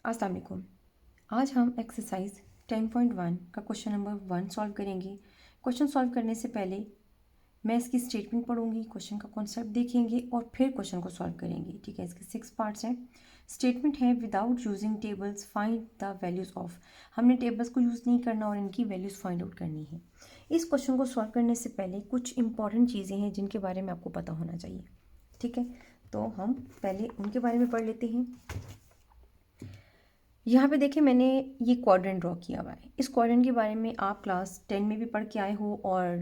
अस्सलाम वालेकुम। आज हम एक्सरसाइज 10.1 का क्वेश्चन नंबर 1 सॉल्व करेंगे। क्वेश्चन सॉल्व करने से पहले मैं इसकी स्टेटमेंट पढ़ूंगी, क्वेश्चन का कॉन्सेप्ट देखेंगे और फिर क्वेश्चन को सॉल्व करेंगे। ठीक है, इसके 6 पार्ट्स हैं। स्टेटमेंट है without using tables find the values of. हमने टेबल्स को यूज़ नहीं करना और इनकी वैल्यूज़ फाइंड आउट करनी है। इस क्वेश्चन को सॉल्व करने से पहले कुछ इंपॉर्टेंट चीज़ें हैं जिनके बारे में आपको पता होना चाहिए। ठीक है, तो हम पहले उनके बारे में पढ़ लेते हैं। यहाँ पे देखिए मैंने ये क्वाड्रेंट ड्रॉ किया हुआ है। इस क्वाड्रेंट के बारे में आप क्लास 10 में भी पढ़ के आए हो और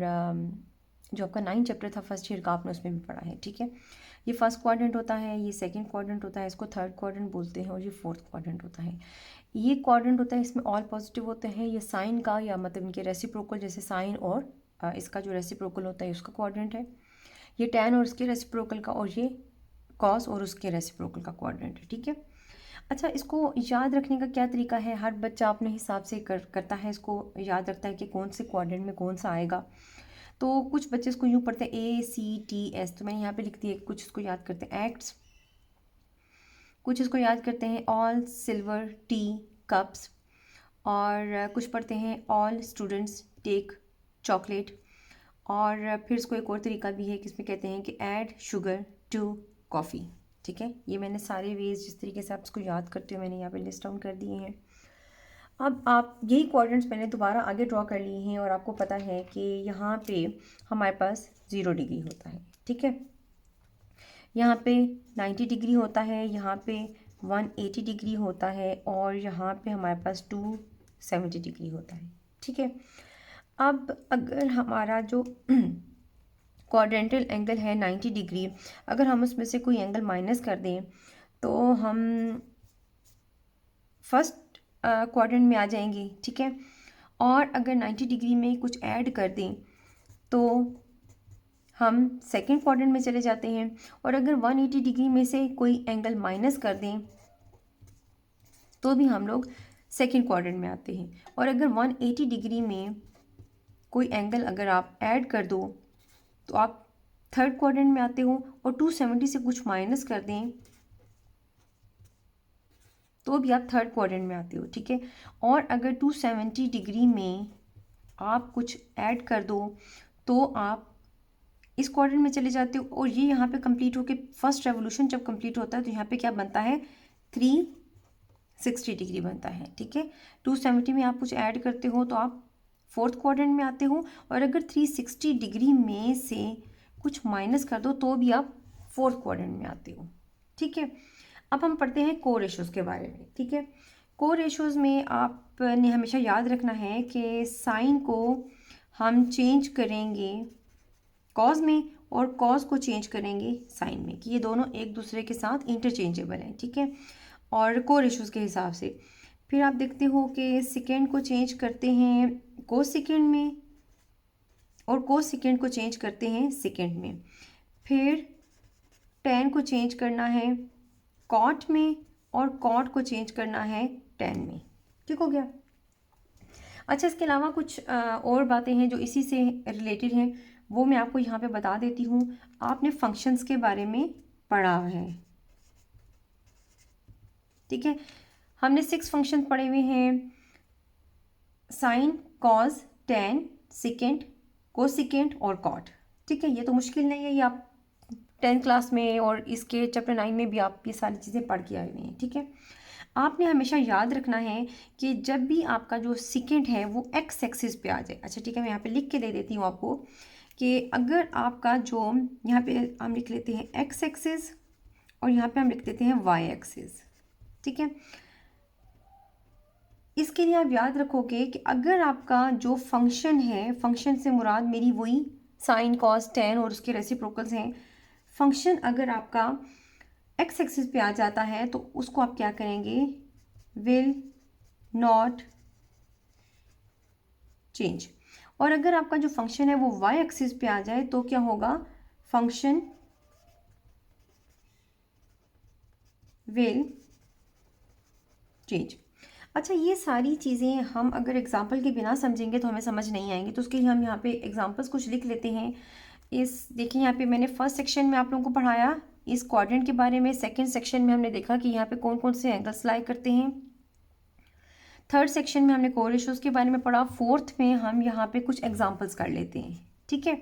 जो आपका 9 चैप्टर था फर्स्ट ईयर का, आपने उसमें भी पढ़ा है। ठीक है, ये फर्स्ट क्वाड्रेंट होता है, ये सेकंड क्वाड्रेंट होता है, इसको थर्ड क्वाड्रेंट बोलते हैं, और ये फोर्थ क्वाड्रेंट होता है। ये क्वाड्रेंट होता है, इसमें ऑल पॉजिटिव होते हैं। ये साइन का या मतलब इनके रेसिप्रोकल, जैसे साइन और इसका जो रेसिप्रोकल होता है उसका क्वाड्रेंट है। ये टैन और उसके रेसिप्रोकल का, और ये कॉस और उसके रेसिप्रोकल का क्वाड्रेंट है। ठीक है, अच्छा, इसको याद रखने का क्या तरीका है? हर बच्चा अपने हिसाब से करता है, इसको याद रखता है कि कौन से क्वाड्रेंट में कौन सा आएगा। तो कुछ बच्चे इसको यूँ पढ़ते हैं ACTS, तो मैंने यहाँ पे लिख दिया। कुछ इसको याद करते हैं एक्ट्स, कुछ इसको याद करते हैं ऑल सिल्वर टी कप्स, और कुछ पढ़ते हैं ऑल स्टूडेंट्स टेक चॉकलेट। और फिर इसको एक और तरीका भी है कि इसमें कहते हैं कि ऐड शुगर टू कॉफ़ी। ठीक है, ये मैंने सारे वेज जिस तरीके से आप इसको याद करते हो मैंने यहाँ पे लिस्ट डाउन कर दिए हैं। अब आप यही क्वाड्रेंट्स मैंने दोबारा आगे ड्रॉ कर लिए हैं और आपको पता है कि यहाँ पे हमारे पास 0 डिग्री होता है। ठीक है, यहाँ पे 90 डिग्री होता है, यहाँ पे 180 डिग्री होता है, और यहाँ पे हमारे पास 270 डिग्री होता है। ठीक है, अब अगर हमारा जो क्वाड्रेंटल एंगल है 90 डिग्री, अगर हम उसमें से कोई एंगल माइनस कर दें तो हम फर्स्ट क्वाड्रेंट में आ जाएंगे। ठीक है, और अगर 90 डिग्री में कुछ ऐड कर दें तो हम सेकंड क्वाड्रेंट में चले जाते हैं, और अगर 180 डिग्री में से कोई एंगल माइनस कर दें तो भी हम लोग सेकंड क्वाड्रेंट में आते हैं, और अगर 180 डिग्री में कोई एंगल अगर आप ऐड कर दो तो आप थर्ड क्वाड्रेंट में आते हो, और 270 से कुछ माइनस कर दें तो भी आप थर्ड क्वाड्रेंट में आते हो। ठीक है, और अगर 270 डिग्री में आप कुछ ऐड कर दो तो आप इस क्वाड्रेंट में चले जाते हो, और ये यहाँ पे कंप्लीट होके फर्स्ट रेवोल्यूशन जब कंप्लीट होता है तो यहाँ पे क्या बनता है? 360 डिग्री बनता है। ठीक है, 270 में आप कुछ ऐड करते हो तो आप फोर्थ क्वाड्रेंट में आते हो, और अगर 360 डिग्री में से कुछ माइनस कर दो तो भी आप फोर्थ क्वाड्रेंट में आते हो। ठीक है, अब हम पढ़ते हैं को रेशोज़ के बारे में। ठीक है, को रेशोज़ में आपने हमेशा याद रखना है कि साइन को हम चेंज करेंगे कॉज में, और कॉज को चेंज करेंगे साइन में, कि ये दोनों एक दूसरे के साथ इंटरचेंजेबल हैं। ठीक है, और को रेशोज़ के हिसाब से फिर आप देखते हो कि सेकेंड को चेंज करते हैं को सेकेंड में, और को सेकेंड को चेंज करते हैं सेकेंड में। फिर टेन को चेंज करना है कॉट में, और कॉट को चेंज करना है टेन में। ठीक हो गया। अच्छा, इसके अलावा कुछ और बातें हैं जो इसी से रिलेटेड हैं, वो मैं आपको यहाँ पे बता देती हूँ। आपने फंक्शंस के बारे में पढ़ा है। ठीक है, हमने 6 फंक्शन पढ़े हुए हैं, sine, cos, tan, secant, cosecant और कॉट। ठीक है, ये तो मुश्किल नहीं है, ये आप 10th क्लास में और इसके चैप्टर 9 में भी आप ये सारी चीज़ें पढ़ के आए हुए हैं। ठीक है, आपने हमेशा याद रखना है कि जब भी आपका जो सेकेंड है वो एक्स एक्सिस पे आ जाए। अच्छा ठीक है, मैं यहाँ पे लिख के दे देती हूँ आपको कि अगर आपका जो यहाँ पे हम लिख लेते हैं एक्स एक्सिस, और यहाँ पे हम लिख देते हैं वाई एक्सिस। ठीक है, इसके लिए आप याद रखोगे कि अगर आपका जो फंक्शन है, फंक्शन से मुराद मेरी वही साइन कॉस टेन और उसके रेसिप्रोकल्स हैं, फंक्शन अगर आपका एक्स एक्सिस पे आ जाता है तो उसको आप क्या करेंगे? Will not change. और अगर आपका जो फंक्शन है वो वाई एक्सिस पे आ जाए तो क्या होगा? Function will change. अच्छा, ये सारी चीज़ें हम अगर एग्जाम्पल के बिना समझेंगे तो हमें समझ नहीं आएंगी, तो उसके लिए हम यहाँ पे एग्जाम्पल्स कुछ लिख लेते हैं। इस देखिए यहाँ पे मैंने फर्स्ट सेक्शन में आप लोगों को पढ़ाया इस क्वाड्रेंट के बारे में। सेकंड सेक्शन में हमने देखा कि यहाँ पे कौन कौन से एंगल्स लाई करते हैं। थर्ड सेक्शन में हमने कोरेशियोज के बारे में पढ़ा। फोर्थ में हम यहाँ पे कुछ एग्जांपल्स कर लेते हैं, ठीक है।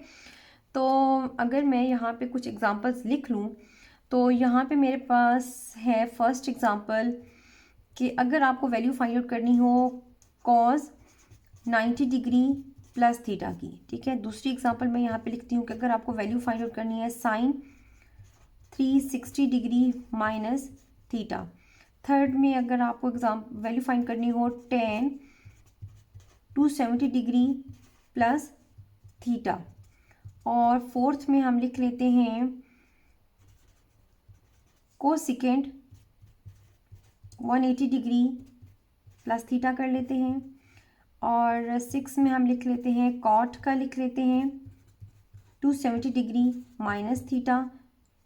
तो अगर मैं यहाँ पे कुछ एग्जांपल्स लिख लूँ तो यहाँ पे मेरे पास है फर्स्ट एग्जांपल कि अगर आपको वैल्यू फाइंड आउट करनी हो कॉज 90 डिग्री प्लस थीटा की, ठीक है। दूसरी एग्जांपल मैं यहाँ पे लिखती हूँ कि अगर आपको वैल्यू फाइंड आउट करनी है sine 360 degree minus theta. Third में अगर आपको वैल्यू फाइंड करनी हो टेन 270 डिग्री प्लस थीटा। और फोर्थ में हम लिख लेते हैं कोसिकेंट 180 डिग्री प्लस थीटा कर लेते हैं। और सिक्स में हम लिख लेते हैं कॉट का लिख लेते हैं 270 डिग्री माइनस थीटा,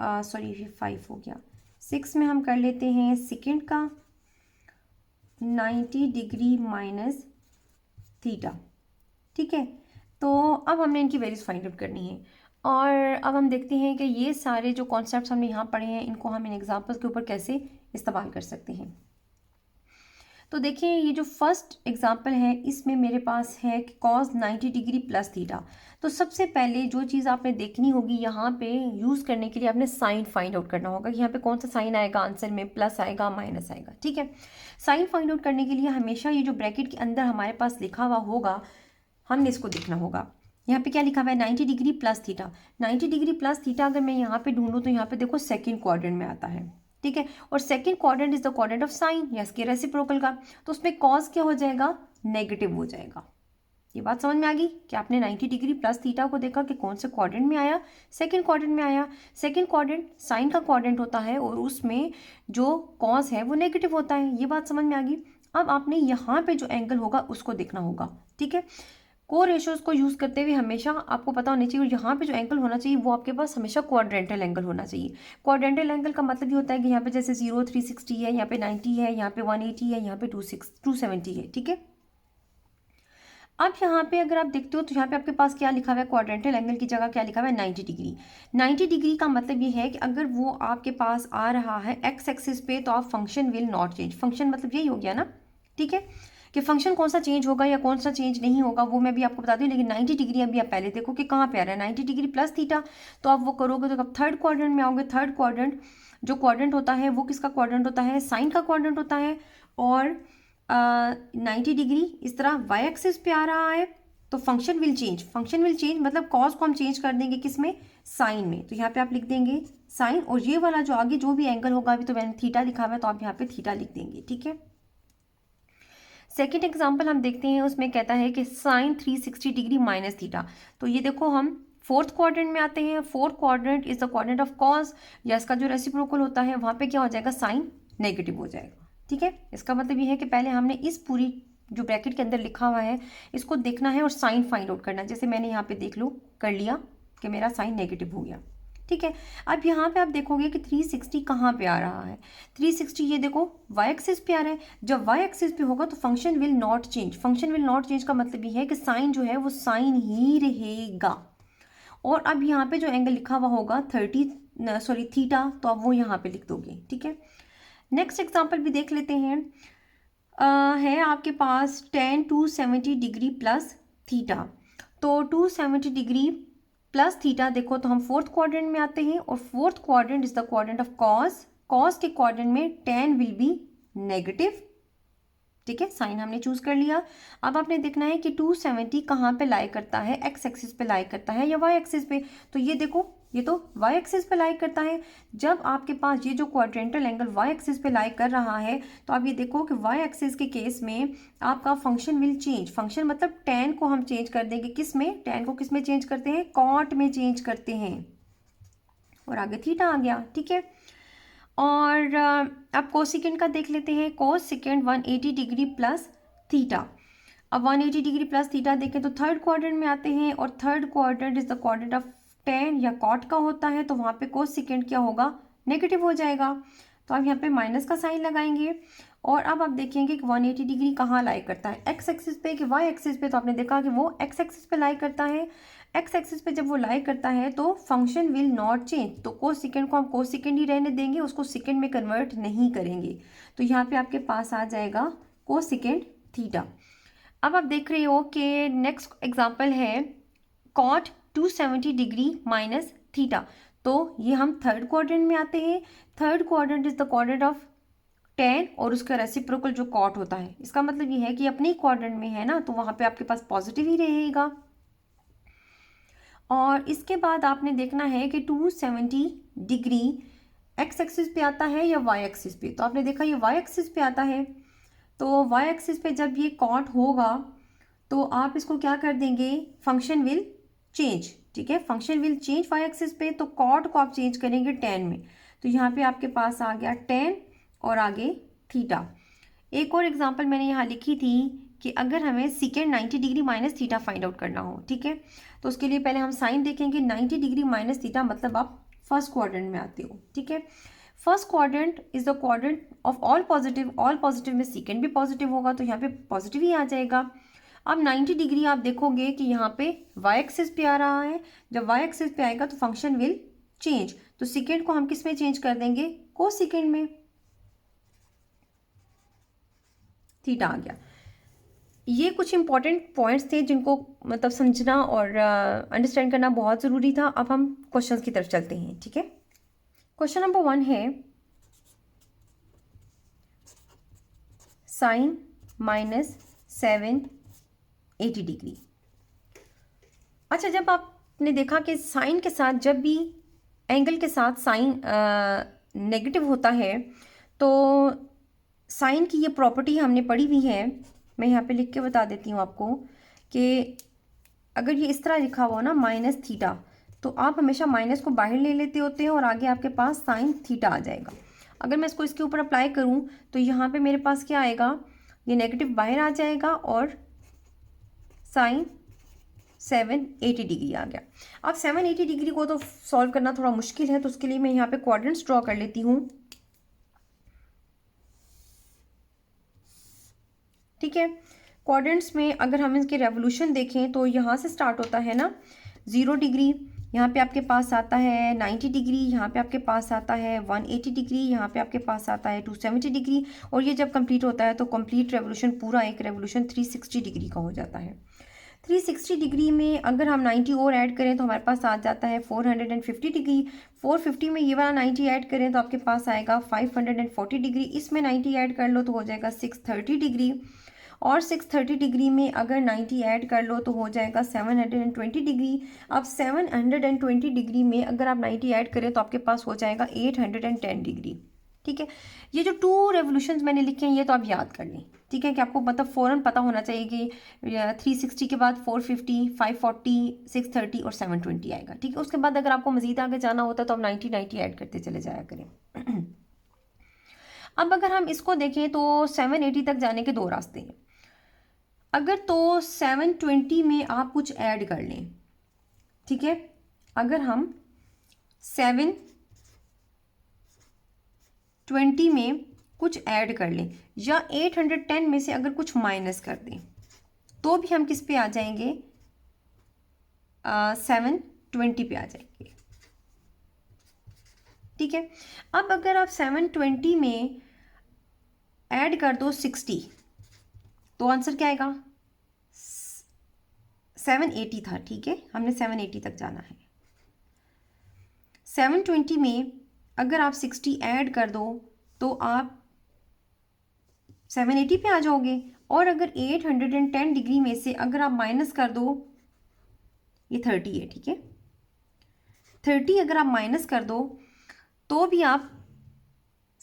सॉरी ये 5 हो गया। सिक्स में हम कर लेते हैं सेकेंड का 90 डिग्री माइनस थीटा, ठीक है। तो अब हमने इनकी वैल्यूज फाइंड आउट करनी है और अब हम देखते हैं कि ये सारे जो कॉन्सेप्ट्स हमने यहाँ पढ़े हैं इनको हम इन एग्जाम्पल्स के ऊपर कैसे इस्तेमाल कर सकते हैं। तो देखिए ये जो फर्स्ट एग्जांपल है इसमें मेरे पास है कि कॉस 90 डिग्री प्लस थीटा। तो सबसे पहले जो चीज़ आपने देखनी होगी यहाँ पे यूज़ करने के लिए आपने साइन फाइंड आउट करना होगा कि यहाँ पे कौन सा साइन आएगा आंसर में, प्लस आएगा माइनस आएगा, ठीक है। साइन फाइंड आउट करने के लिए हमेशा ये जो ब्रैकेट के अंदर हमारे पास लिखा हुआ होगा हमने इसको देखना होगा। यहाँ पे क्या लिखा हुआ है 90 degree plus theta. 90 degree plus theta अगर मैं यहाँ पे ढूंढूँ तो यहाँ पे देखो सेकेंड क्वाड्रेंट में आता है, ठीक है। और second quadrant is the quadrant of sign या इसके रेसिप्रोकल का, तो उसमें कॉस क्या हो जाएगा, नेगेटिव हो जाएगा। ये बात समझ में आ गई कि आपने 90 डिग्री प्लस थीटा को देखा कि कौन से क्वाड्रेंट में आया, सेकंड क्वाड्रेंट में आया। सेकंड क्वाड्रेंट साइन का क्वाड्रेंट होता है और उसमें जो कॉस है वो नेगेटिव होता है। ये बात समझ में आ गई। अब आपने यहाँ पे जो एंगल होगा उसको देखना होगा, ठीक है। को रेशियोज को यूज़ करते हुए हमेशा आपको पता होना चाहिए और यहाँ पे जो एंगल होना चाहिए वो आपके पास हमेशा क्वाड्रेंटल एंगल होना चाहिए। क्वाड्रेंटल एंगल का मतलब ये होता है कि यहाँ पे जैसे 0 360 है, यहाँ पे 90 है, यहाँ पे 180 है, यहाँ पे 270 है, ठीक है। अब यहाँ पे अगर आप देखते हो तो यहाँ पे आपके पास क्या लिखा हुआ है, क्वाड्रेंटल एंगल की जगह क्या लिखा हुआ है 90 डिग्री। 90 डिग्री का मतलब ये है कि अगर वो आपके पास आ रहा है एक्स एक्सिस पे तो आप function will not change. Function मतलब यही हो गया ना, ठीक है, कि फंक्शन कौन सा चेंज होगा या कौन सा चेंज नहीं होगा वो मैं भी आपको बता दूँ। लेकिन 90 डिग्री अभी आप पहले देखो कि कहाँ पे आ रहा है 90 डिग्री प्लस थीटा। तो आप वो करोगे तो आप थर्ड क्वाड्रेंट में आओगे। थर्ड क्वाड्रेंट जो क्वाड्रेंट होता है वो किसका क्वाड्रेंट होता है, साइन का क्वाड्रेंट होता है। और 90 डिग्री इस तरह वाई एक्सिस पे आ रहा है तो function will change. Function will change मतलब कॉस को हम चेंज कर देंगे किसमें, साइन में। तो यहाँ पे आप लिख देंगे साइन और ये वाला जो आगे जो भी एंगल होगा, अभी तो मैंने थीटा लिखा हुआ है तो आप यहाँ पे थीटा लिख देंगे, ठीक है। सेकेंड एग्जाम्पल हम देखते हैं, उसमें कहता है कि साइन 360 डिग्री माइनस थीटा। तो ये देखो हम फोर्थ क्वाड्रेंट में आते हैं। Fourth quadrant is the quadrant of cos या इसका जो रेसिप्रोकल होता है वहाँ पे क्या हो जाएगा, साइन नेगेटिव हो जाएगा, ठीक है। इसका मतलब ये है कि पहले हमने इस पूरी जो ब्रैकेट के अंदर लिखा हुआ है इसको देखना है और साइन फाइंड आउट करना है। जैसे मैंने यहाँ पे देख लो कर लिया कि मेरा साइन नेगेटिव हो गया, ठीक है। अब यहाँ पे आप देखोगे कि 360 कहाँ पे आ रहा है, 360 ये देखो वाई एक्सिस पे आ रहा है। जब वाई एक्सिस पे होगा तो function will not change. Function will not change का मतलब ये है कि साइन जो है वो साइन ही रहेगा। और अब यहाँ पे जो एंगल लिखा हुआ होगा थीटा, तो आप वो यहाँ पे लिख दोगे, ठीक है। नेक्स्ट एग्जाम्पल भी देख लेते हैं। है आपके पास tan 270 डिग्री प्लस थीटा। तो 270 डिग्री प्लस थीटा देखो तो हम फोर्थ क्वाड्रेंट में आते हैं और fourth quadrant is the quadrant of cos. Cos के क्वाड्रेंट में tan विल बी नेगेटिव, ठीक है। साइन हमने चूज कर लिया। अब आपने देखना है कि 270 कहाँ पे लाई करता है, एक्स एक्सिस पे लाई करता है या वाई एक्सिस पे। तो ये देखो ये तो वाई एक्सिस पे लाई करता है। जब आपके पास ये जो क्वाड्रेंटल एंगल वाई एक्सिस पे लाई कर रहा है तो आप ये देखो कि वाई एक्सिस के केस में आपका फंक्शन विल चेंज। फंक्शन मतलब टैन को हम चेंज कर देंगे किस में, टैन को किस में चेंज करते हैं, कॉट में चेंज करते हैं और आगे थीटा आ गया, ठीक है। और अब कोसिकेंट का देख लेते हैं। Cosecant 180 degree plus theta. अब 180 डिग्री प्लस थीटा देखें तो थर्ड क्वाड्रेंट में आते हैं और third quadrant is the quadrant of tan या कॉट का होता है। तो वहाँ पे कोसिकेंट क्या होगा, नेगेटिव हो जाएगा। तो आप यहाँ पे माइनस का साइन लगाएंगे और अब आप देखेंगे कि 180 डिग्री कहाँ लाई करता है, एक्स एक्सिस पे कि वाई एक्सिस पे। तो आपने देखा कि वो एक्स एक्सिस पे लाई करता है। एक्स एक्सिस पे जब वो लाई करता है तो फंक्शन विल नॉट चेंज। तो कोसिकेंट को हम कोसिकेंट ही रहने देंगे, उसको सेकेंड में कन्वर्ट नहीं करेंगे। तो यहाँ पे आपके पास आ जाएगा कोसिकेंट थीटा। अब आप देख रहे हो कि नेक्स्ट एग्जांपल है कॉट 270 डिग्री माइनस थीटा। तो ये हम थर्ड क्वाड्रेंट में आते हैं। Third quadrant is the quadrant of ten और उसका रेसिप्रोकल जो कॉट होता है। इसका मतलब ये है कि अपने ही क्वाड्रेंट में है ना, तो वहाँ पे आपके पास पॉजिटिव ही रहेगा। और इसके बाद आपने देखना है कि 270 डिग्री एक्स एक्सिस पे आता है या वाई एक्सिस पे। तो आपने देखा ये वाई एक्सिस पे आता है, तो वाई एक्सिस पे जब ये कॉट होगा तो आप इसको क्या कर देंगे, फंक्शन विल चेंज। ठीक है, function will change y axis पे, तो कॉट को आप चेंज करेंगे टेन में। तो यहाँ पे आपके पास आ गया टेन और आगे थीटा। एक और एग्जांपल मैंने यहाँ लिखी थी कि अगर हमें सीकेंड 90 degree minus theta find out करना हो। ठीक है, तो उसके लिए पहले हम साइन देखेंगे। 90 डिग्री माइनस थीटा मतलब आप फर्स्ट क्वाड्रेंट में आते हो। ठीक है, first quadrant is the quadrant of all positive. All positive में सीकेंड भी पॉजिटिव होगा, तो यहाँ पे पॉजिटिव ही आ जाएगा। अब 90 डिग्री आप देखोगे कि यहाँ पे वाई एक्सिस पे आ रहा है। जब वाई एक्सिस पे आएगा तो फंक्शन विल चेंज। तो सीकेंड को हम किस में चेंज कर देंगे, को सीकेंड में। थीटा आ गया। ये कुछ इंपॉर्टेंट पॉइंट्स थे जिनको मतलब समझना और अंडरस्टैंड करना बहुत ज़रूरी था। अब हम क्वेश्चंस की तरफ चलते हैं। ठीक है, क्वेश्चन नंबर 1 है साइन माइनस 780 डिग्री। अच्छा, जब आपने देखा कि साइन के साथ जब भी एंगल के साथ साइन नेगेटिव होता है तो साइन की ये प्रॉपर्टी हमने पढ़ी हुई है। मैं यहाँ पे लिख के बता देती हूँ आपको कि अगर ये इस तरह लिखा हुआ ना माइनस थीटा, तो आप हमेशा माइनस को बाहर ले लेते होते हैं और आगे आपके पास साइन थीटा आ जाएगा। अगर मैं इसको इसके ऊपर अप्लाई करूँ तो यहाँ पे मेरे पास क्या आएगा, ये नेगेटिव बाहर आ जाएगा और साइन 780 डिग्री आ गया। अब 780 डिग्री को तो सॉल्व करना थोड़ा मुश्किल है, तो उसके लिए मैं यहाँ पे क्वाड्रेंट्स ड्रॉ कर लेती हूँ। ठीक है, क्वाड्रेंट्स में अगर हम इसके रेवोल्यूशन देखें तो यहाँ से स्टार्ट होता है ना 0 डिग्री, यहाँ पे आपके पास आता है 90 डिग्री, यहाँ पे आपके पास आता है 180 डिग्री, यहाँ पे आपके पास आता है 270 डिग्री, और ये जब कंप्लीट होता है तो कंप्लीट रेवोल्यूशन पूरा एक रेवोल्यूशन 360 डिग्री का हो जाता है। 360 डिग्री में अगर हम 90 और ऐड करें तो हमारे पास आ जाता है 450 डिग्री। 450 में ये वाला 90 ऐड करें तो आपके पास आएगा 540 डिग्री। इसमें 90 ऐड कर लो तो हो जाएगा 630 डिग्री, और 630 डिग्री में अगर 90 ऐड कर लो तो हो जाएगा 720 डिग्री। अब 720 डिग्री में अगर आप 90 ऐड करें तो आपके पास हो जाएगा 810 डिग्री। ठीक है, ये जो 2 रेवोल्यूशंस मैंने लिखे हैं ये तो आप याद कर लें। ठीक है, कि आपको मतलब फ़ौरन पता होना चाहिए कि 360 के बाद 450, 540, 630 और 720 आएगा। ठीक है, उसके बाद अगर आपको मज़ीद आगे जाना होता है तो आप 90 ऐड करते चले जाया करें। अब अगर हम इसको देखें तो 780 तक जाने के 2 रास्ते हैं। अगर तो 720 में आप कुछ ऐड कर लें। ठीक है, अगर हम 720 में कुछ ऐड कर लें या 810 में से अगर कुछ माइनस कर दें तो भी हम किस पे आ जाएंगे, 720 पे आ जाएंगे। ठीक है, अब अगर आप 720 में ऐड कर दो 60 तो आंसर क्या आएगा, 780 था। ठीक है, हमने 780 तक जाना है। 720 में अगर आप 60 ऐड कर दो तो आप 780 पे आ जाओगे, और अगर 810 डिग्री में से अगर आप माइनस कर दो, ये 30 है। ठीक है, 30 अगर आप माइनस कर दो तो भी आप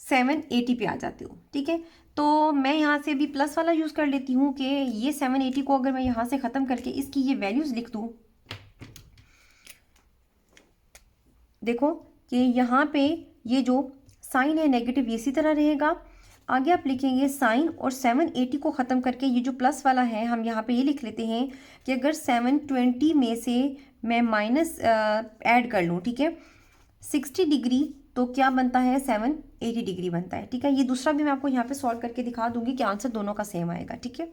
780 पे आ जाते हो। ठीक है, तो मैं यहाँ से भी प्लस वाला यूज़ कर लेती हूँ कि ये 780 को अगर मैं यहाँ से ख़त्म करके इसकी ये वैल्यूज़ लिख दूँ, देखो कि यहाँ पे ये जो साइन है नेगेटिव ये इसी तरह रहेगा। आगे आप लिखेंगे साइन और 780 को ख़त्म करके ये जो प्लस वाला है हम यहाँ पे ये लिख लेते हैं कि अगर 720 में से मैं माइनस ऐड कर लूँ, ठीक है, 60 डिग्री, तो क्या बनता है, 780 डिग्री बनता है। ठीक है, ये दूसरा भी मैं आपको यहाँ पे सॉल्व करके दिखा दूंगी कि आंसर दोनों का सेम आएगा। ठीक है,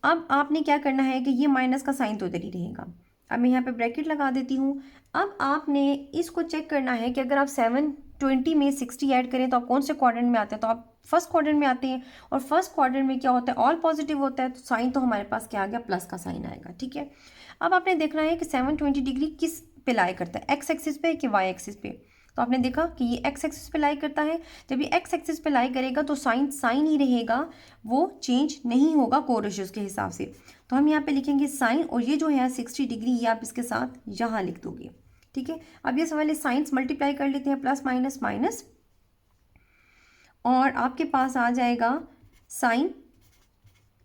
अब आपने क्या करना है कि ये माइनस का साइन तो इधर ही रहेगा। अब मैं यहाँ पे ब्रैकेट लगा देती हूँ। अब आपने इसको चेक करना है कि अगर आप 720 में 60 ऐड करें तो आप कौन से क्वाड्रेंट में आते हैं, तो आप फर्स्ट क्वाड्रेंट में आते हैं, और फर्स्ट क्वाड्रेंट में क्या होता है, ऑल पॉजिटिव होता है, तो साइन तो हमारे पास क्या आ गया, प्लस का साइन आएगा। ठीक है, अब आपने देखना है कि 720 डिग्री किस पे लाई करता है, एक्स एक्सिस पे कि वाई एक्सिस पे। तो आपने देखा कि ये एक्स एक्सिस पे लाई करता है। जब ये एक्स एक्सिस पे लाई करेगा तो साइन साइन ही रहेगा, वो चेंज नहीं होगा कोरेशियोस के हिसाब से। तो हम यहाँ पे लिखेंगे साइन, और ये जो है 60 डिग्री ये आप इसके साथ यहाँ लिख दोगे। ठीक है, अब ये सवाल साइंस मल्टीप्लाई कर लेते हैं, प्लस माइनस माइनस, और आपके पास आ जाएगा साइन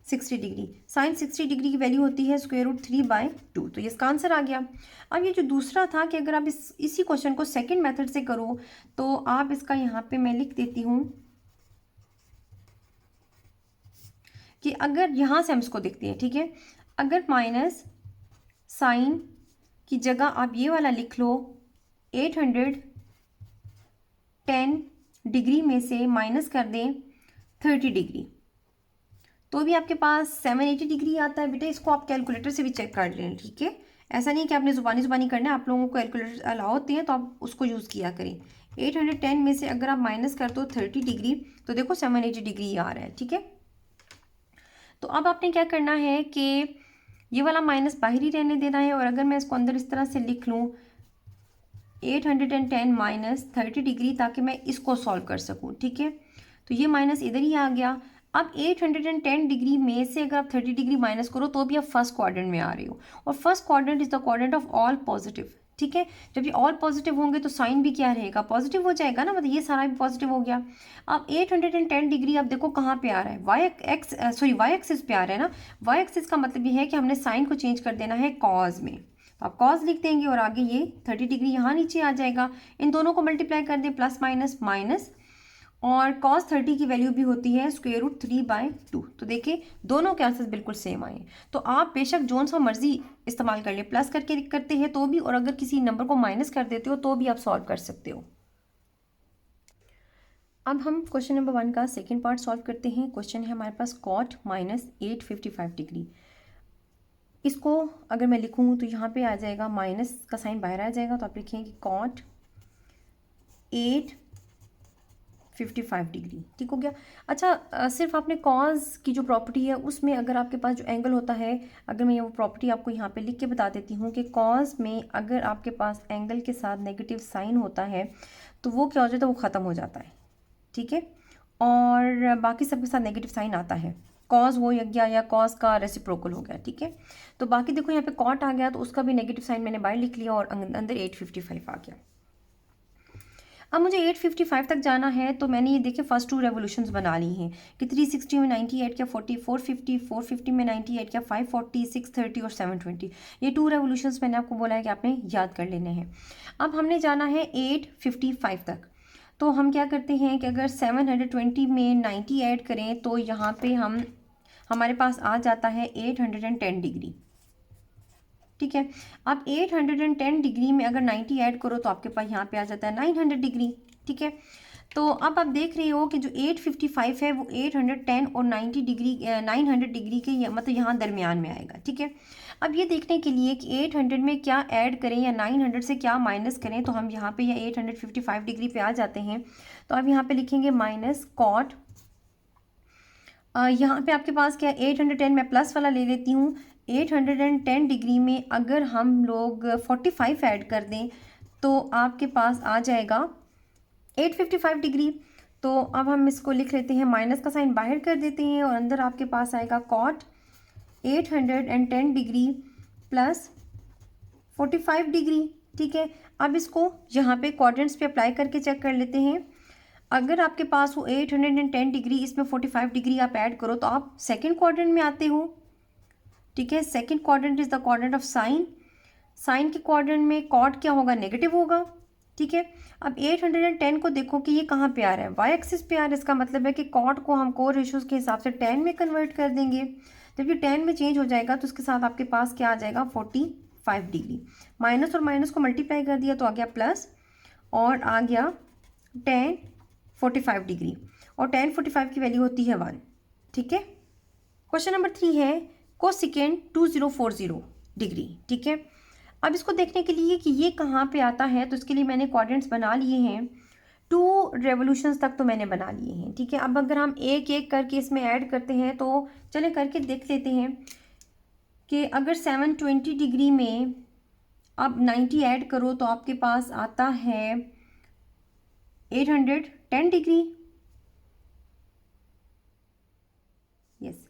60 डिग्री। साइन 60 डिग्री की वैल्यू होती है √3/2। तो ये इसका आंसर आ गया। अब ये जो दूसरा था कि अगर आप इसी क्वेश्चन को सेकंड मेथड से करो, तो आप इसका यहाँ पे मैं लिख देती हूँ कि अगर यहाँ से हम इसको देखते हैं, ठीक है, अगर माइनस साइन की जगह आप ये वाला लिख लो, 810 डिग्री में से माइनस कर दें 30 डिग्री, तो भी आपके पास 780 डिग्री आता है। बेटा इसको आप कैलकुलेटर से भी चेक कर लें। ठीक है, ऐसा नहीं कि आपने ज़ुबानी करना है, आप लोगों को कैलकुलेटर अलाउ होती है तो आप उसको यूज़ किया करें। 810 में से अगर आप माइनस कर दो 30 डिग्री, तो देखो 780 डिग्री आ रहा है। ठीक है, तो अब आपने क्या करना है कि ये वाला माइनस बाहर ही रहने देना है, और अगर मैं इसको अंदर इस तरह से लिख लूँ 810 माइनस 30 डिग्री, ताकि मैं इसको सॉल्व कर सकूँ। ठीक है, तो ये माइनस इधर ही आ गया। अब 810 डिग्री में से अगर आप 30 डिग्री माइनस करो तो भी आप फर्स्ट क्वाड्रेंट में आ रहे हो, और first quadrant is the quadrant of all positive. ठीक है, जब ये ऑल पॉजिटिव होंगे तो साइन भी क्या रहेगा, पॉजिटिव हो जाएगा ना, मतलब ये सारा भी पॉजिटिव हो गया। अब 810 डिग्री आप देखो कहाँ पे आ रहा है, वाई एक्सिस पे आ रहा है ना। वाई एक्सिस का मतलब ये है कि हमने साइन को चेंज कर देना है कॉज में, तो आप कॉज लिख देंगे और आगे ये 30 डिग्री यहाँ नीचे आ जाएगा। इन दोनों को मल्टीप्लाई कर दें, प्लस माइनस माइनस, और cos 30 की वैल्यू भी होती है √3/2। तो देखिए दोनों के आंसर बिल्कुल सेम आए। तो आप बेशक जोन सा मर्जी इस्तेमाल कर ले, प्लस करके करते हैं तो भी, और अगर किसी नंबर को माइनस कर देते हो तो भी आप सॉल्व कर सकते हो। अब हम क्वेश्चन नंबर 1 का सेकेंड पार्ट सॉल्व करते हैं। क्वेश्चन है हमारे पास cot -855 डिग्री। इसको अगर मैं लिखूँ तो यहाँ पे आ जाएगा, माइनस का साइन बाहर आ जाएगा, तो आप लिखेंगे cot 855 डिग्री। ठीक हो गया। अच्छा, सिर्फ आपने कॉज की जो प्रॉपर्टी है उसमें अगर आपके पास जो एंगल होता है, अगर मैं ये वो प्रॉपर्टी आपको यहाँ पे लिख के बता देती हूँ कि कॉज में अगर आपके पास एंगल के साथ नेगेटिव साइन होता है तो वो क्या हो जाता है, वो ख़त्म हो जाता है। ठीक है, और बाकी सबके साथ नेगेटिव साइन आता है, कॉज हो गया या कॉज का रेसिप्रोकल हो गया। ठीक है, तो बाकी देखो यहाँ पे कॉट आ गया तो उसका भी नेगेटिव साइन मैंने बाहर लिख लिया और अंदर 855 आ गया। अब मुझे 855 तक जाना है, तो मैंने ये देखे फर्स्ट 2 रेवोल्यूशंस बना ली हैं कि 360 में 98 क्या 40, 450 में 98 क्या 540, 630 और 720। ये 2 रेवोल्यूशंस मैंने आपको बोला है कि आपने याद कर लेने हैं। अब हमने जाना है 855 तक, तो हम क्या करते हैं कि अगर 720 में 90 ऐड करें तो यहाँ पे हमारे पास आ जाता है 810 डिग्री। ठीक है, अब 810 डिग्री में अगर 90 ऐड करो तो आपके पास यहाँ पे आ जाता है 900 डिग्री। ठीक है, तो अब आप देख रहे हो कि जो 855 है वो 810 और 90 डिग्री 900 डिग्री के मतलब यहाँ दरमियान में आएगा। ठीक है, अब ये देखने के लिए कि 800 में क्या ऐड करें या 900 से क्या माइनस करें, तो हम यहाँ पे या 855 डिग्री पे आ जाते हैं। तो आप यहाँ पे लिखेंगे माइनस कॉट, यहाँ पे आपके पास क्या 810, मैं प्लस वाला ले लेती हूँ। 810 डिग्री में अगर हम लोग 45 ऐड कर दें तो आपके पास आ जाएगा 855 डिग्री। तो अब हम इसको लिख लेते हैं, माइनस का साइन बाहर कर देते हैं और अंदर आपके पास आएगा कॉट 810 डिग्री प्लस 45 डिग्री। ठीक है, अब इसको यहाँ पे क्वाड्रेंट्स पे अप्लाई करके चेक कर लेते हैं। अगर आपके पास वो 810 डिग्री, इसमें 45 डिग्री आप ऐड करो तो आप सेकेंड क्वाड्रेंट में आते हो। ठीक है, second quadrant is the quadrant of sine. Sine के क्वाड्रेंट में कॉट क्या होगा, नेगेटिव होगा। ठीक है, अब 810 को देखो कि ये कहाँ पे आ रहा है, वाई एक्सिस पे आ रहा है। इसका मतलब है कि कॉट को हम कोर रेशियोज के हिसाब से 10 में कन्वर्ट कर देंगे। जब ये 10 में चेंज हो जाएगा तो उसके साथ आपके पास क्या आ जाएगा, 45 डिग्री। माइनस और माइनस को मल्टीप्लाई कर दिया तो आ गया प्लस, और आ गया 10 45 डिग्री, और 10 45 की वैल्यू होती है 1। ठीक है, क्वेश्चन नंबर 3 है कोसिकेंड 2040 डिग्री। ठीक है, अब इसको देखने के लिए कि ये कहाँ पे आता है तो इसके लिए मैंने क्वाड्रेंट्स बना लिए हैं। रेवोल्यूशंस तक तो मैंने बना लिए हैं, ठीक है। अब अगर हम एक एक करके इसमें ऐड करते हैं तो चले करके देख लेते हैं कि अगर 720 डिग्री में अब 90 ऐड करो तो आपके पास आता है 810 डिग्री, यस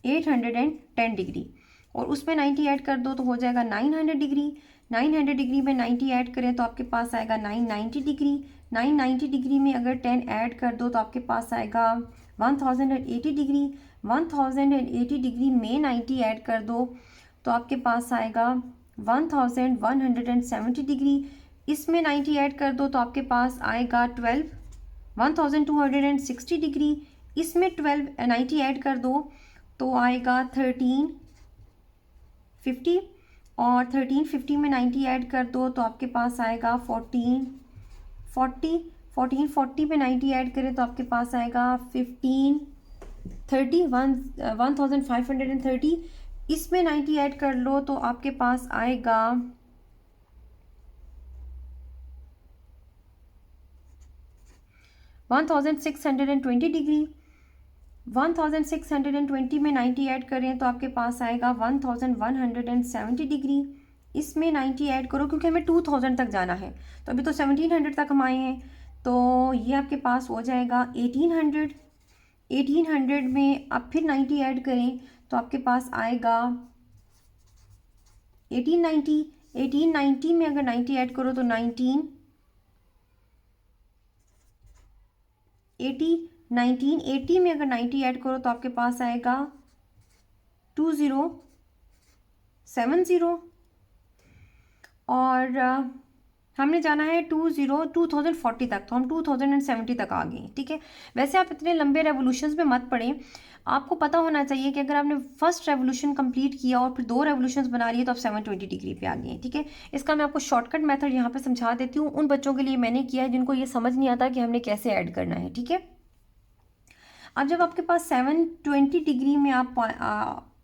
810 डिग्री, और उसमें 90 ऐड कर दो तो हो जाएगा 900 डिग्री। 900 डिग्री में 90 ऐड करें तो आपके पास आएगा 990 डिग्री। 990 डिग्री में अगर 10 ऐड कर दो तो आपके पास आएगा 1080 डिग्री। 1080 डिग्री में 90 ऐड कर दो तो आपके पास आएगा 1170 डिग्री। इसमें 90 ऐड कर दो तो आपके पास आएगा 1260 डिग्री। इसमें 90 ऐड कर दो तो आएगा 1350, और 1350 में 90 ऐड कर दो तो आपके पास आएगा 1440। 1440 में 90 ऐड करें तो आपके पास आएगा 1530। इसमें 90 ऐड कर लो तो आपके पास आएगा 1620 डिग्री। 1620 में 90 ऐड करें तो आपके पास आएगा 1170 डिग्री। इसमें 90 ऐड करो क्योंकि हमें 2000 तक जाना है, तो अभी तो 1700 तक हम आए हैं, तो ये आपके पास हो जाएगा 1800। 1800 में अब फिर 90 ऐड करें तो आपके पास आएगा 1890। 1890 में अगर 90 ऐड करो तो 1980 में अगर 90 ऐड करो तो आपके पास आएगा 2070। और हमने जाना है 2040 तक, तो हम 2070 तक आ गए, ठीक है। वैसे आप इतने लंबे रेवोल्यूशंस में मत पड़ें, आपको पता होना चाहिए कि अगर आपने फर्स्ट रेवोल्यूशन कंप्लीट किया और फिर 2 रेवोल्यूशंस बना लिए तो आप 720 डिग्री पे आ गए, ठीक है। इसका मैं आपको शॉर्टकट मेथड यहाँ पे समझा देती हूँ। उन बच्चों के लिए मैंने किया है जिनको ये समझ नहीं आता कि हमने कैसे ऐड करना है, ठीक है। अब जब आपके पास 720 डिग्री में आप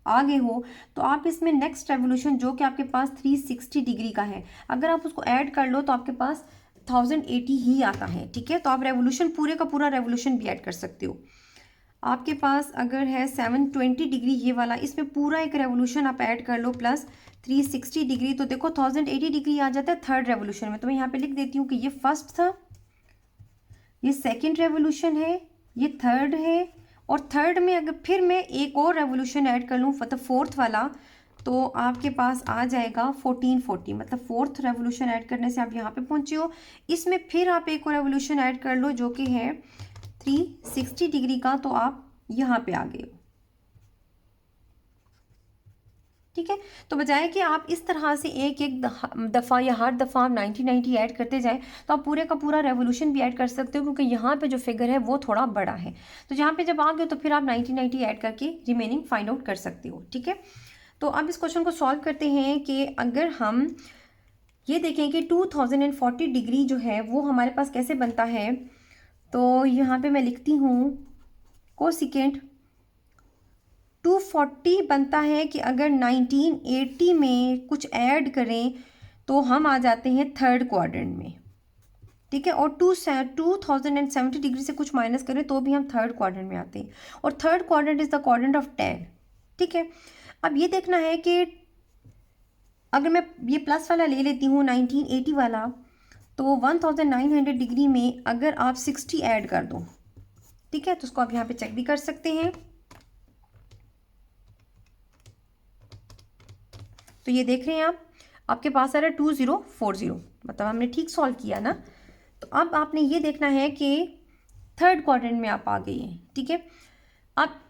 आ गए हो तो आप इसमें नेक्स्ट रेवोल्यूशन जो कि आपके पास 360 डिग्री का है, अगर आप उसको ऐड कर लो तो आपके पास 1080 ही आता है, ठीक है। तो आप रेवोल्यूशन पूरे का पूरा रेवोल्यूशन भी ऐड कर सकते हो। आपके पास अगर है 720 डिग्री ये वाला, इसमें पूरा एक रेवोल्यूशन आप ऐड कर लो प्लस 360 डिग्री, तो देखो 1080 डिग्री आ जाता है थर्ड रेवोल्यूशन में। तो मैं यहाँ पे लिख देती हूँ कि ये फर्स्ट था, ये सेकेंड रेवोल्यूशन है, ये थर्ड है, और थर्ड में अगर फिर मैं एक और रेवोल्यूशन ऐड कर लूँ मतलब फोर्थ वाला, तो आपके पास आ जाएगा 1440। मतलब फोर्थ रेवोल्यूशन ऐड करने से आप यहाँ पे पहुँचे हो। इसमें फिर आप एक और रेवोल्यूशन ऐड कर लो जो कि है 360 डिग्री का, तो आप यहाँ पे आ गए हो, ठीक है। तो बजाय कि आप इस तरह से एक एक दफ़ा या हर दफ़ा आप 90 ऐड करते जाएं, तो आप पूरे का पूरा रेवोल्यूशन भी ऐड कर सकते हो, क्योंकि यहाँ पे जो फिगर है वो थोड़ा बड़ा है। तो यहाँ पे जब आ गए तो फिर आप 90 ऐड करके रिमेनिंग फाइंड आउट कर सकते हो, ठीक है। तो अब इस क्वेश्चन को सॉल्व करते हैं कि अगर हम ये देखें कि 2040 डिग्री जो है वो हमारे पास कैसे बनता है, तो यहाँ पर मैं लिखती हूँ कोसिकेंट 240 बनता है कि अगर 1980 में कुछ ऐड करें तो हम आ जाते हैं थर्ड क्वाड्रेंट में, ठीक है। और 2070 डिग्री से कुछ माइनस करें तो भी हम थर्ड क्वाड्रेंट में आते हैं, और third quadrant is the quadrant of 10, ठीक है। अब ये देखना है कि अगर मैं ये प्लस वाला ले लेती हूँ 1980 वाला, तो 1900 डिग्री में अगर आप 60 ऐड कर दो, ठीक है, तो उसको आप यहाँ पे चेक भी कर सकते हैं। तो ये देख रहे हैं आप, आपके पास आ रहा है 2040, मतलब हमने ठीक सॉल्व किया ना। तो अब आपने ये देखना है कि थर्ड क्वाड्रेंट में आप आ गए हैं, ठीक है। अब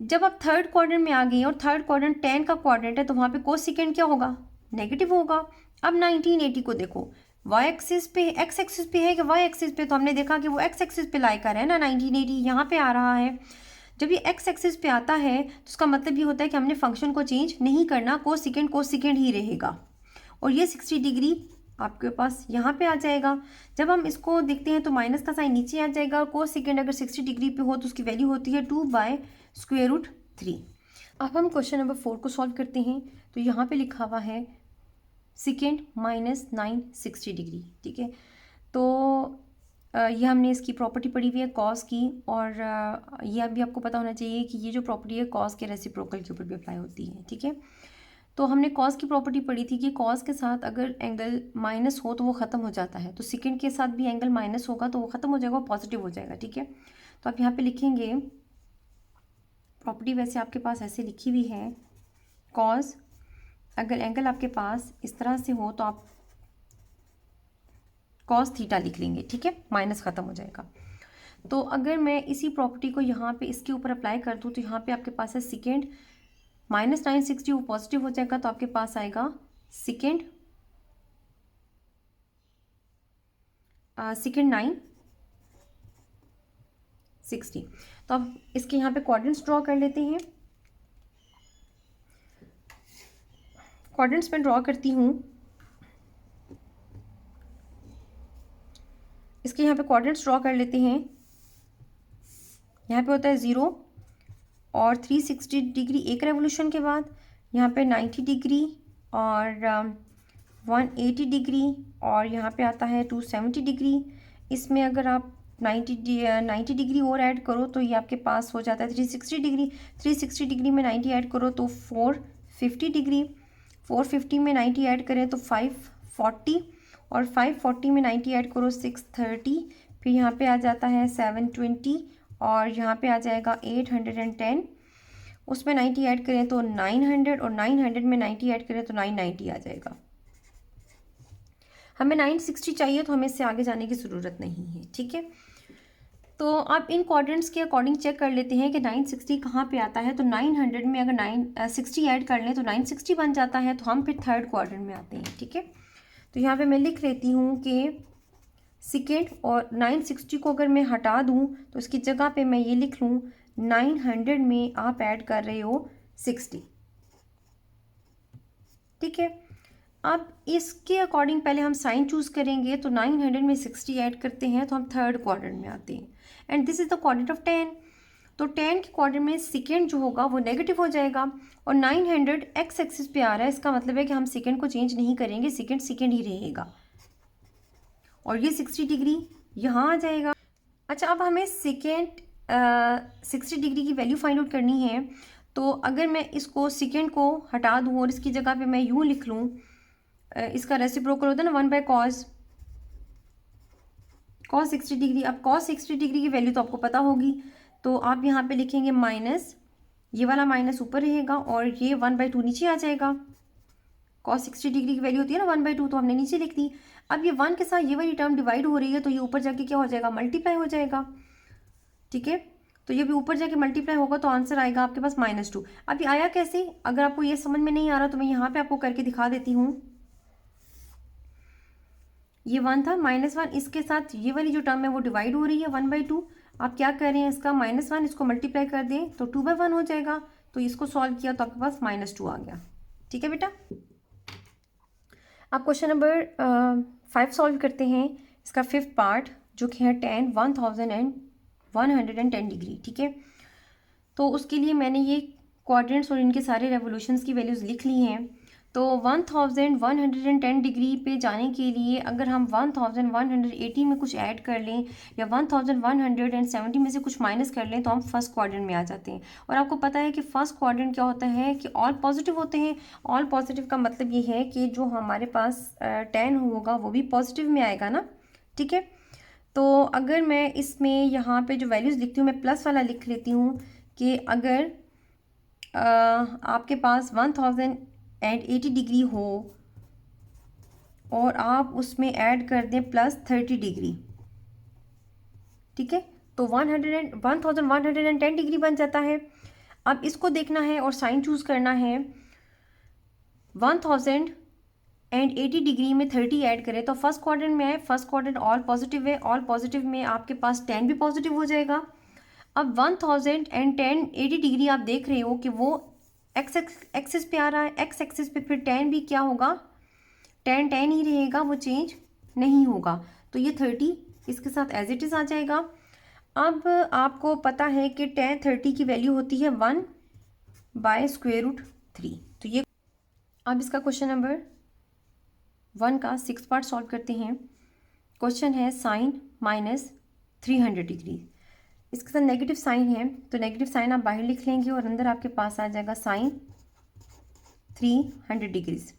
जब आप थर्ड क्वाड्रेंट में आ गए हैं और थर्ड क्वाड्रेंट 10 का क्वाड्रेंट है, तो वहाँ पे कोसिकेंट क्या होगा, नेगेटिव होगा। अब 1980 को देखो, वाई एक्सिस पे, एक्स एक्सिस पे है कि वाई एक्सिस पे, तो हमने देखा कि वो एक्स एक्सिस पे लाई कर है ना, 1980 यहाँ पे आ रहा है। जब ये एक्स एक्सिस पे आता है तो उसका मतलब ये होता है कि हमने फंक्शन को चेंज नहीं करना, कोसिकेंट ही रहेगा, और ये 60 डिग्री आपके पास यहाँ पे आ जाएगा। जब हम इसको देखते हैं तो माइनस का साइन नीचे आ जाएगा, और कोसिकेंट अगर 60 डिग्री पे हो तो उसकी वैल्यू होती है 2/√3। अब हम क्वेश्चन नंबर 4 को सॉल्व करते हैं। तो यहाँ पे लिखा हुआ है सेकेंड -960 डिग्री, ठीक है। तो ये हमने इसकी प्रॉपर्टी पढ़ी हुई है कॉस की, और ये अभी आपको पता होना चाहिए कि ये जो प्रॉपर्टी है कॉस के रेसिप्रोकल के ऊपर भी अप्लाई होती है, ठीक है। तो हमने कॉस की प्रॉपर्टी पढ़ी थी कि कॉस के साथ अगर एंगल माइनस हो तो वो ख़त्म हो जाता है, तो सेकंड के साथ भी एंगल माइनस होगा तो वो ख़त्म हो जाएगा, वो पॉजिटिव हो जाएगा, ठीक है। तो आप यहाँ पे लिखेंगे प्रॉपर्टी, वैसे आपके पास ऐसे लिखी हुई है, कॉस अगर एंगल आपके पास इस तरह से हो तो आप कॉस थीटा लिख लेंगे, ठीक है, माइनस ख़त्म हो जाएगा। तो अगर मैं इसी प्रॉपर्टी को यहाँ पे इसके ऊपर अप्लाई कर दूँ तो यहाँ पे आपके पास है सेकेंड -960, वो पॉजिटिव हो जाएगा, तो आपके पास आएगा सेकेंड 960। तो अब इसके यहाँ पे क्वाड्रेंट्स ड्रॉ कर लेते हैं। क्वाड्रेंट्स में ड्रॉ करती हूँ, इसके यहाँ पे क्वाड्रेंट्स ड्रॉ कर लेते हैं। यहाँ पे होता है 0 और 360 डिग्री एक रेवोल्यूशन के बाद, यहाँ पे 90 डिग्री और 180 डिग्री, और यहाँ पे आता है 270 डिग्री। इसमें अगर आप 90 डिग्री और ऐड करो तो ये आपके पास हो जाता है 360 डिग्री। 360 डिग्री में 90 ऐड करो तो 450 डिग्री। 450 में 90 ऐड करें तो 540, और 540 में 90 ऐड करो 630। फिर यहाँ पे आ जाता है 720, और यहाँ पे आ जाएगा 810। उसमें 90 ऐड करें तो 900, और 900 में 90 ऐड करें तो 990 आ जाएगा। हमें 960 चाहिए, तो हमें इससे आगे जाने की ज़रूरत नहीं है, ठीक है। तो आप इन क्वाड्रेंट्स के अकॉर्डिंग चेक कर लेते हैं कि 960 कहाँ पे आता है। तो 900 में अगर 960 ऐड कर लें तो 960 बन जाता है, तो हम फिर थर्ड क्वाड्रेंट में आते हैं, ठीक है। तो यहाँ पे मैं लिख लेती हूँ कि सेकेंड, और 960 को अगर मैं हटा दूँ तो इसकी जगह पे मैं ये लिख लूँ 900 में आप ऐड कर रहे हो 60, ठीक है। अब इसके अकॉर्डिंग पहले हम साइन चूज़ करेंगे, तो 900 में 60 ऐड करते हैं तो हम थर्ड क्वाड्रेंट में आते हैं, and this is the quadrant of 10। तो 10 के क्वाड्रेंट में सेकेंड जो होगा वो नेगेटिव हो जाएगा, और 900 एक्स एक्सिस पे आ रहा है, इसका मतलब है कि हम सेकेंड को चेंज नहीं करेंगे, सेकेंड सेकेंड ही रहेगा, और ये 60 डिग्री यहाँ आ जाएगा। अच्छा, अब हमें सेकेंड 60 डिग्री की वैल्यू फाइंड आउट करनी है। तो अगर मैं इसको सेकेंड को हटा दूँ और इसकी जगह पे मैं यूँ लिख लूँ, इसका रेसिप्रोकल होता है ना 1/cos 60 डिग्री। अब cos 60 डिग्री की वैल्यू तो आपको पता होगी, तो आप यहाँ पे लिखेंगे माइनस, ये वाला माइनस ऊपर रहेगा और ये 1/2 नीचे आ जाएगा। cos 60 डिग्री की वैल्यू होती है ना 1/2, तो हमने नीचे लिख दी। अब ये 1 के साथ ये वाली टर्म डिवाइड हो रही है, तो ये ऊपर जाके क्या हो जाएगा, मल्टीप्लाई हो जाएगा, ठीक है। तो ये भी ऊपर जाके मल्टीप्लाई होगा, तो आंसर आएगा आपके पास -2। अब ये आया कैसे, अगर आपको ये समझ में नहीं आ रहा तो मैं यहाँ पे आपको करके दिखा देती हूँ। ये 1 था, -1, इसके साथ ये वाली जो टर्म है वो डिवाइड हो रही है 1/2। आप क्या कर रहे हैं, इसका -1 इसको मल्टीप्लाई कर दें तो 2/1 हो जाएगा। तो इसको सॉल्व किया तो आपके पास -2 आ गया, ठीक है बेटा। आप क्वेश्चन नंबर 5 सॉल्व करते हैं, इसका 5th पार्ट जो कि है 10,110 डिग्री, ठीक है। तो उसके लिए मैंने ये क्वाड्रेंट्स और इनके सारे रेवोल्यूशंस की वैल्यूज़ लिख ली हैं। तो 1110 डिग्री पे जाने के लिए अगर हम 1180 में कुछ ऐड कर लें या 1170 में से कुछ माइनस कर लें तो हम फर्स्ट क्वाड्रेंट में आ जाते हैं। और आपको पता है कि फर्स्ट क्वाड्रेंट क्या होता है कि ऑल पॉजिटिव होते हैं। ऑल पॉजिटिव का मतलब ये है कि जो हमारे पास 10 होगा वो भी पॉजिटिव में आएगा ना, ठीक है। तो अगर मैं इसमें यहाँ पे जो वैल्यूज़ लिखती हूँ मैं प्लस वाला लिख लेती हूँ कि अगर आपके पास 1080 डिग्री हो और आप उसमें ऐड कर दें +30 डिग्री, ठीक है, तो 1110 डिग्री बन जाता है। अब इसको देखना है और साइन चूज़ करना है। 1080 डिग्री में 30 ऐड करें तो फर्स्ट क्वाड्रेंट में है, फर्स्ट क्वाड्रेंट ऑल पॉजिटिव है, ऑल पॉजिटिव में आपके पास 10 भी पॉजिटिव हो जाएगा। अब 1080 डिग्री आप देख रहे हो कि वो एक्स एक्सिस पे आ रहा है, एक्स एक्सिस पे फिर 10 भी क्या होगा, 10 ही रहेगा, वो चेंज नहीं होगा। तो ये 30 इसके साथ एज इट इज़ आ जाएगा। अब आपको पता है कि 1030 की वैल्यू होती है 1/√3। तो ये अब इसका क्वेश्चन नंबर 1 का 6th पार्ट सॉल्व करते हैं। क्वेश्चन है साइन -300 डिग्री, इसके साथ नेगेटिव साइन है तो नेगेटिव साइन आप बाहर लिख लेंगे और अंदर आपके पास आ जाएगा साइन 300 डिग्रीज।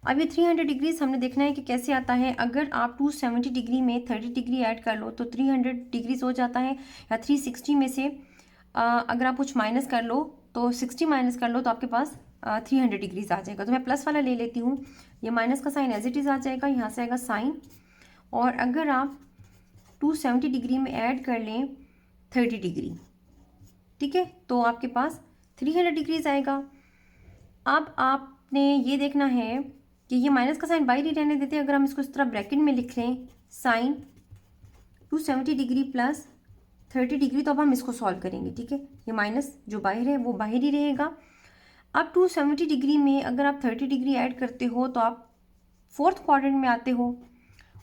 अब ये 300 डिग्रीज हमने देखना है कि कैसे आता है। अगर आप 270 डिग्री में 30 डिग्री ऐड कर लो तो 300 डिग्रीज हो जाता है, या 360 में से अगर आप कुछ माइनस कर लो तो 60 माइनस कर लो तो आपके पास 300 डिग्रीज आ जाएगा। तो मैं प्लस वाला ले लेती हूँ, ये माइनस का साइन एज इट इज़ आ जाएगा, यहाँ से आएगा साइन, और अगर आप 270 डिग्री में ऐड कर लें 30 डिग्री, ठीक है, तो आपके पास 300 डिग्रीज आएगा। अब आपने ये देखना है कि ये माइनस का साइन बाहर ही रहने देते हैं। अगर हम इसको इस तरह ब्रैकेट में लिख लें साइन 270 डिग्री प्लस 30 डिग्री, तो अब हम इसको सॉल्व करेंगे, ठीक है। ये माइनस जो बाहर है वो बाहर ही रहेगा। अब 270 डिग्री में अगर आप 30 डिग्री ऐड करते हो तो आप फोर्थ क्वाड्रेंट में आते हो,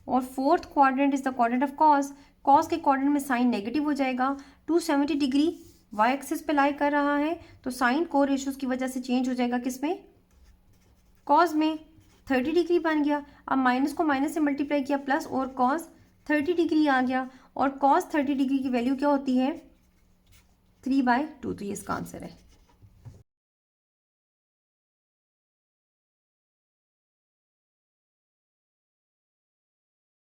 और fourth quadrant is the quadrant of cos. Cos के क्वाड्रेंट में साइन नेगेटिव हो जाएगा। 270 डिग्री वाई एक्सिस पे लाई कर रहा है तो साइन को रेशियोज की वजह से चेंज हो जाएगा किस में, कॉस में। 30 डिग्री बन गया। अब माइनस को माइनस से मल्टीप्लाई किया प्लस, और कॉस 30 डिग्री आ गया, और कॉस 30 डिग्री की वैल्यू क्या होती है 3/2। तो ये इसका आंसर है।